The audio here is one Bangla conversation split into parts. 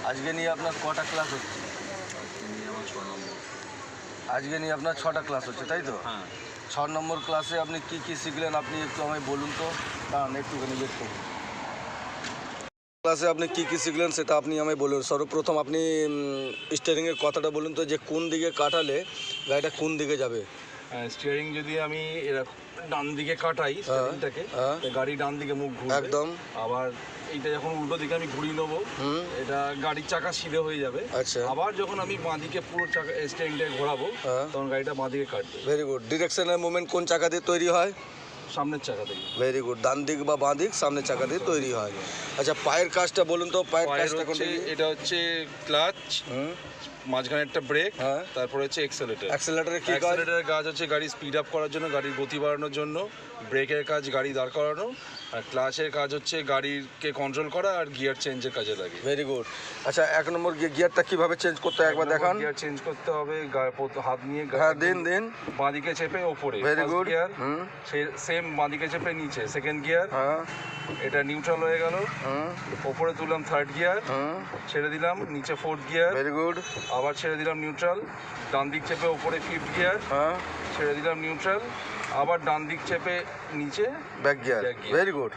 আজকে নিয়ে আপনার কটা ক্লাস হচ্ছে? আজকে নিয়ে আপনার 6টা ক্লাস হচ্ছে, তাই তো? হ্যাঁ। 6 নম্বর ক্লাসে আপনি কি কি শিখলেন আপনি একটু আমায় বলুন তো। কারণ একটুখানি ওয়েট করুন। ক্লাসে আপনি কি কি শিখলেন সেটা আপনি আমায় বলুন। সর্বপ্রথম আপনি স্টিয়ারিংয়ের কথাটা বলুন তো, যে কোন দিকে কাটালে গাড়িটা কোন দিকে যাবে। স্টিয়ারিং যদি আমি এরকম ডান দিকে কাটাই স্টিয়ারিংটাকে, গাড়ি ডান দিকে মুখ ঘুরবে একদম। আবার এইটা যখন উল্টো দিকে আমি ঘুরিয়ে নেবো, এটা গাড়ির চাকা সিধে হয়ে যাবে। আচ্ছা। আবার যখন আমি বাঁ দিকে পুরো চাকা স্টিয়ারিংটাকে ঘোরাবো, তখন গাড়িটা বাঁ দিকে কাটবে। Very good. ডিরেকশনের মুভমেন্ট কোন চাকা দিয়ে তৈরি হয়? সামনের চাকা থেকে। Very good. ডান দিক বা বাঁ দিক সামনের চাকা দিয়ে তৈরি হয়। আচ্ছা, পায়ের কাজটা বলুন তো। পায়ের কাজটা কোনটা? এটা হচ্ছে ক্লাচ, মাঝখানে একটা ব্রেক, তারপরে হচ্ছে এক্সেলেটর। অ্যাক্সেলেটরের কি কাজ? অ্যাক্সেলেটরের কাজ হচ্ছে গাড়ি স্পিড আপ করার জন্য, গাড়ির গতি বাড়ানোর জন্য। ব্রেকের কাজ গাড়ি দাঁড় করানো, আর ক্লাচের কাজ হচ্ছে গাড়িকে কন্ট্রোল করা আর গিয়ার চেঞ্জের কাজে লাগে। Very good. আচ্ছা, 1 নম্বর গিয়ারটা কিভাবে চেঞ্জ করতে হয় একবার দেখান। গিয়ার চেঞ্জ করতে হবে হাত নিয়ে। হ্যাঁ, দিন বাঁ দিকে চেপে ওপরে। Very good. গিয়ার সেম বাঁ দিকে চেপে নিচে সেকেন্ড গিয়ার। হ্যাঁ। এটা নিউট্রাল হয়ে গেল। ওপরে তুললাম থার্ড গিয়ার, ছেড়ে দিলাম নিচে ফোর্থ গিয়ার। Very good. আবার ছেড়ে দিলাম নিউট্রাল। ডান দিক চেপে ওপরে ফিফথ গিয়ার, ছেড়ে দিলাম নিউট্রাল। আবার ডান দিক চেপে নিচে ব্যাক গিয়ার। Very good.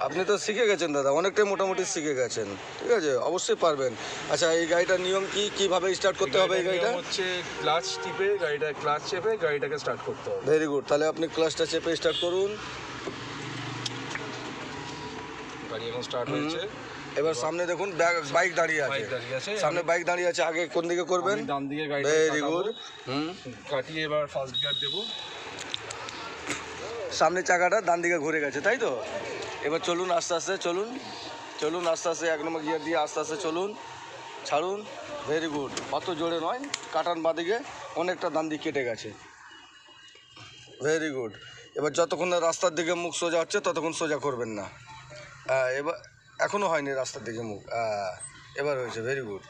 আপনি তো শিখে গেছেন দাদা, অনেকটাই মোটামুটি শিখে গেছেন। ঠিক আছে, অবশ্যই পারবেন। আচ্ছা, এই গাড়িটার নিয়ম কি, কিভাবে স্টার্ট করতে হবে এই গাড়িটা? হচ্ছে ক্লাচ টিপে ক্লাচ চেপে গাড়িটাকে স্টার্ট করতে হবে। Very good. তাহলে আপনি ক্লাচটা চেপে স্টার্ট করুন। গাড়ি এখন স্টার্ট হয়েছে। এবার সামনে দেখুন বাইক দাঁড়িয়ে আছে। সামনে বাইক দাঁড়িয়ে আছে, আগে কোন দিকে করবেন? ডান দিকে গাড়ি। Very good. কাটিয়ে এবার ফার্স্ট গিয়ার দেবো। সামনে চাকাটা ডান দিকে ঘুরে গেছে, তাই তো? এবার চলুন আস্তে আস্তে, চলুন আস্তে আস্তে, 1 নম্বর গিয়ার দিয়ে আস্তে আস্তে চলুন। ছাড়ুন। Very good. অত জোরে নয়, কাটান বাঁদিকে, অনেকটা ডান দিক কেটে গেছে। Very good. এবার যতক্ষণ না রাস্তার দিকে মুখ সোজা হচ্ছে ততক্ষণ সোজা করবেন না। এবার এখনও হয়নি রাস্তার দিকে মুখ, এবার হয়েছে। Very good.